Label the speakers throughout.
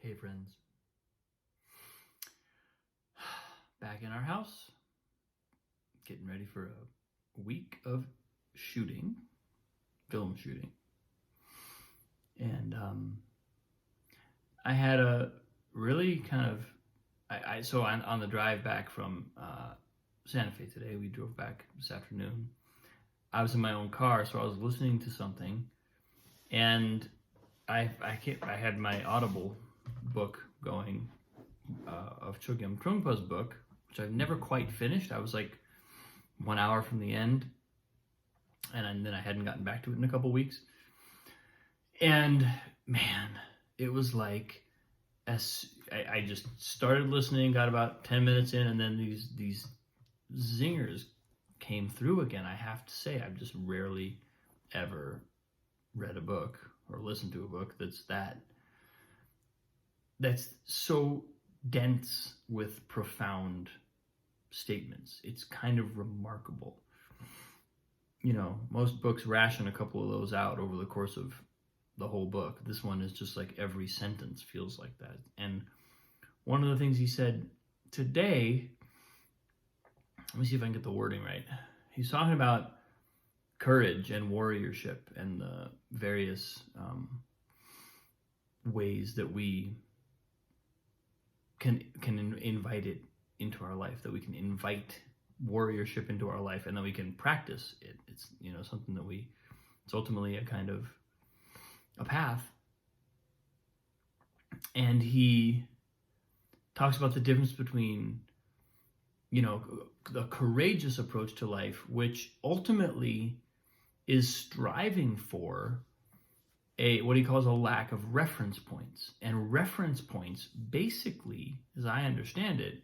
Speaker 1: Hey friends, back in our house, getting ready for a week of shooting, film shooting. And I had a really kind of, so on the drive back from Santa Fe today, we drove back this afternoon. I was in my own car, so I was listening to something, and I had my Audible book going of Chogyam Trungpa's book, which I've never quite finished. I was like 1 hour from the end, and then I hadn't gotten back to it in a couple weeks. And man, it was like I just started listening, got about 10 minutes in, and then these zingers came through again. I have to say, I've just rarely ever read a book or listened to a book that's so dense with profound statements. It's kind of remarkable. You know, most books ration a couple of those out over the course of the whole book. This one is just like every sentence feels like that. And one of the things he said today, let me see if I can get the wording right. He's talking about courage and warriorship and the various ways that we can invite it into our life, that we can invite warriorship into our life, and then we can practice it. It's, you know, something that it's ultimately a kind of a path. And he talks about the difference between, you know, the courageous approach to life, which ultimately is striving for what he calls a lack of reference points. And reference points, basically, as I understand it,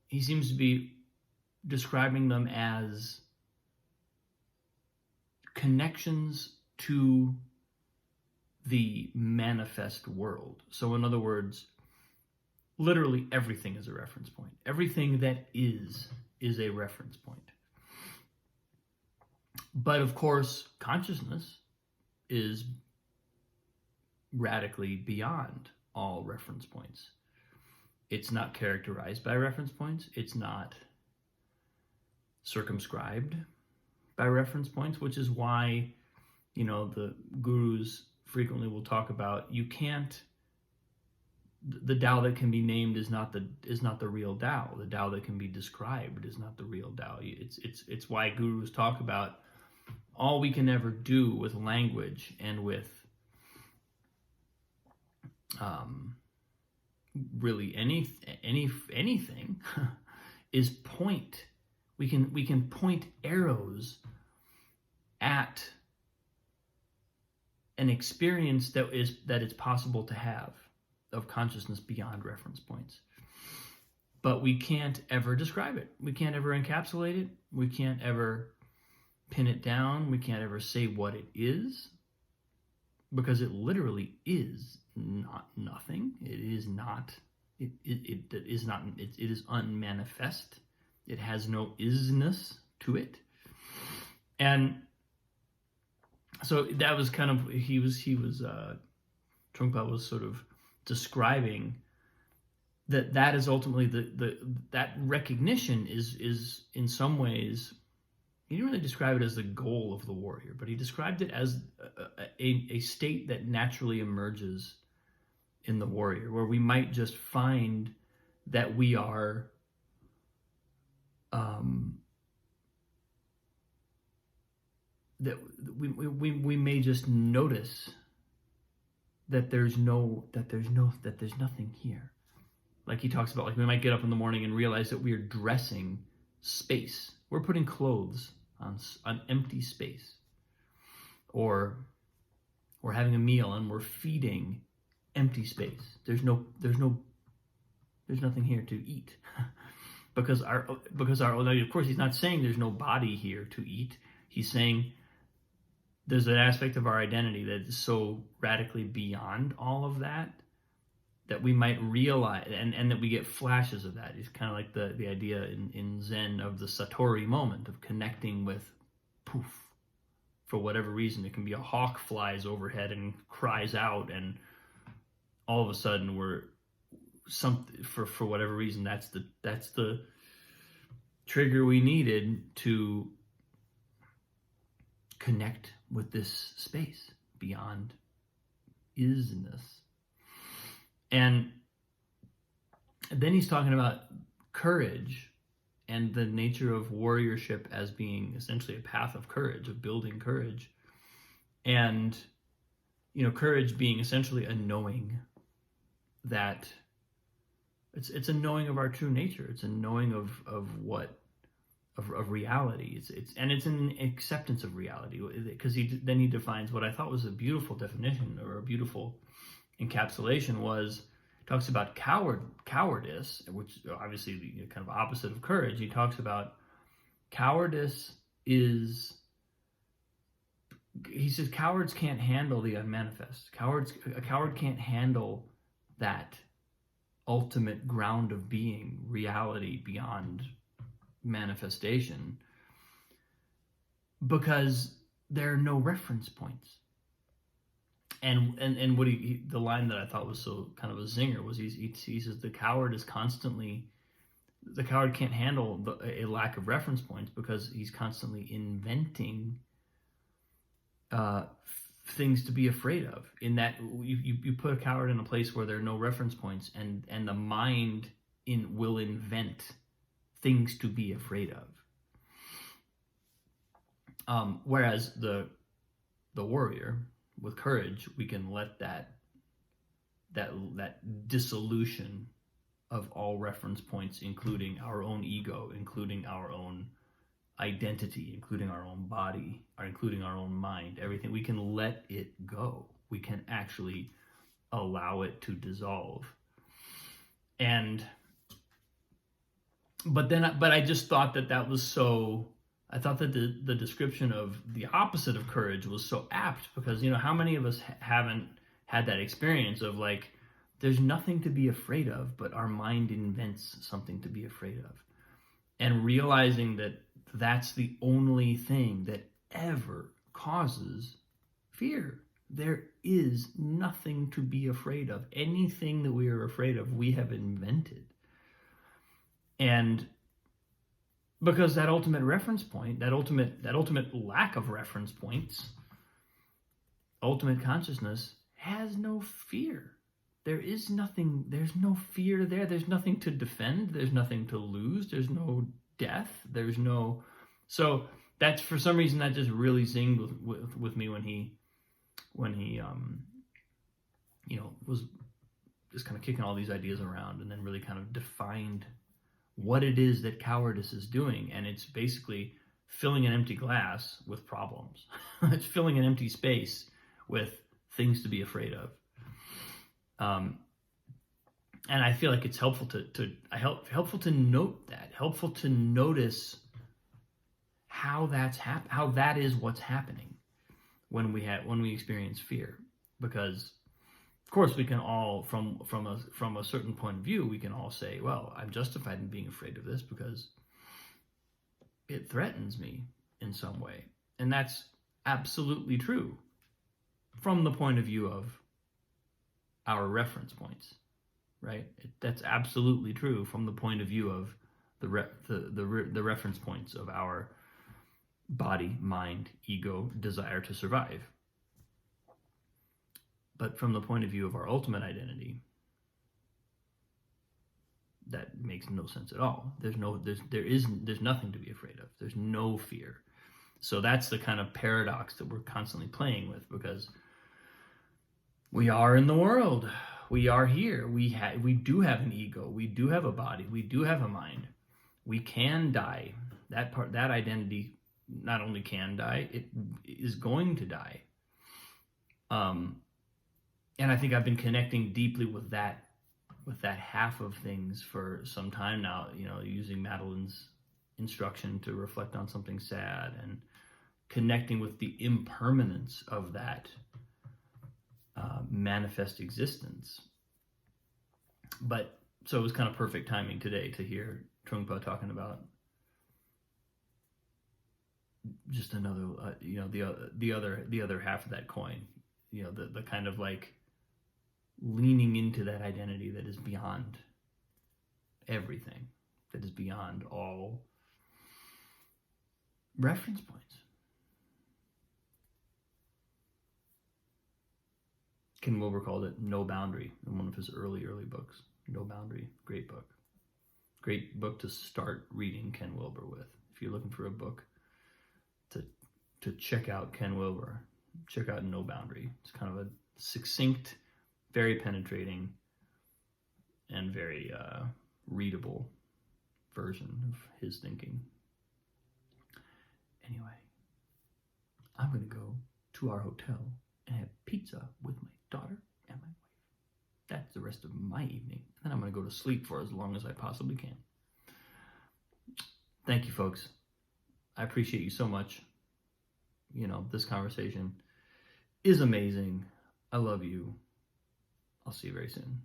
Speaker 1: he seems to be describing them as connections to the manifest world. So in other words, literally everything is a reference point. Everything that is a reference point. But of course, consciousness is radically beyond all reference points. It's not characterized by reference points. It's not circumscribed by reference points, which is why, you know, the gurus frequently will talk about the Tao that can be named is not the real Tao. The Tao that can be described is not the real Tao. It's why gurus talk about all we can ever do with language and with really anything is point. We can point arrows at an experience that it's possible to have of consciousness beyond reference points. But we can't ever describe it. We can't ever encapsulate it. We can't ever pin it down. We can't ever say what it is, because it literally is not nothing. It is not. It is unmanifest. It has no isness to it. And so that was kind of, Trungpa was sort of describing that is ultimately that recognition is in some ways, he didn't really describe it as the goal of the warrior, but he described it as a state that naturally emerges in the warrior, where we might just find that we are that we may just notice that there's nothing here. Like he talks about, like we might get up in the morning and realize that we are dressing space. We're putting clothes on empty space. Or we're having a meal and we're feeding empty space. There's nothing here to eat. because of course he's not saying there's no body here to eat. He's saying there's an aspect of our identity that is so radically beyond all of that we might realize, and that we get flashes of that. It's kind of like the idea in Zen of the Satori moment, of connecting with poof. For whatever reason, it can be a hawk flies overhead and cries out, and all of a sudden we're for whatever reason, that's the trigger we needed to connect with this space beyond isness. And then he's talking about courage and the nature of warriorship as being essentially a path of courage, of building courage. And, courage being essentially a knowing that it's a knowing of our true nature. It's a knowing of reality. It's an acceptance of reality, because he defines what I thought was a beautiful definition, or a beautiful encapsulation, talks about cowardice, which obviously the kind of opposite of courage. He talks about cowardice he says cowards can't handle the unmanifest. A coward can't handle that ultimate ground of being, reality beyond manifestation, because there are no reference points. And what the line that I thought was so kind of a zinger was he says the coward can't handle a lack of reference points, because he's constantly inventing things to be afraid of. In that you put a coward in a place where there are no reference points, and the mind will invent things to be afraid of. Whereas the warrior with courage, we can let that dissolution of all reference points, including our own ego, including our own identity, including our own body, or including our own mind, everything, we can let it go. We can actually allow it to dissolve. But I just thought that was so. I thought that the description of the opposite of courage was so apt, because how many of us haven't had that experience of, like, there's nothing to be afraid of, but our mind invents something to be afraid of, and realizing that that's the only thing that ever causes fear. There is nothing to be afraid of. Anything that we are afraid of, we have invented. And because that ultimate reference point, that ultimate lack of reference points, ultimate consciousness has no fear. There's no fear there. There's nothing to defend. There's nothing to lose. There's no death. So that's, for some reason, that just really zinged with me when he was just kind of kicking all these ideas around, and then really kind of defined what it is that cowardice is doing. And it's basically filling an empty glass with problems. It's filling an empty space with things to be afraid of. And I feel like it's helpful helpful to note that, helpful to notice how that is what's happening when we experience fear. Because of course we can all, from a certain point of view, we can all say, well, I'm justified in being afraid of this because it threatens me in some way. And that's absolutely true from the point of view of our reference points, right? That's absolutely true from the point of view of the reference points of our body, mind, ego, desire to survive. But from the point of view of our ultimate identity, that makes no sense at all. There's nothing to be afraid of. There's no fear. So that's the kind of paradox that we're constantly playing with, because we are in the world. We are here. We do have an ego. We do have a body. We do have a mind. We can die. That identity not only can die, it is going to die. And I think I've been connecting deeply with that half of things for some time now, using Madeline's instruction to reflect on something sad and connecting with the impermanence of that manifest existence. But so it was kind of perfect timing today to hear Trungpa talking about just another, the other half of that coin, the kind of like leaning into that identity that is beyond everything, that is beyond all reference points. Ken Wilber called it No Boundary in one of his early books. No Boundary, great book. Great book to start reading Ken Wilber with. If you're looking for a book to check out Ken Wilber, check out No Boundary. It's kind of a succinct, very penetrating, and very readable version of his thinking. Anyway, I'm going to go to our hotel and have pizza with my daughter and my wife. That's the rest of my evening. And then I'm going to go to sleep for as long as I possibly can. Thank you, folks. I appreciate you so much. You know, this conversation is amazing. I love you. I'll see you very soon.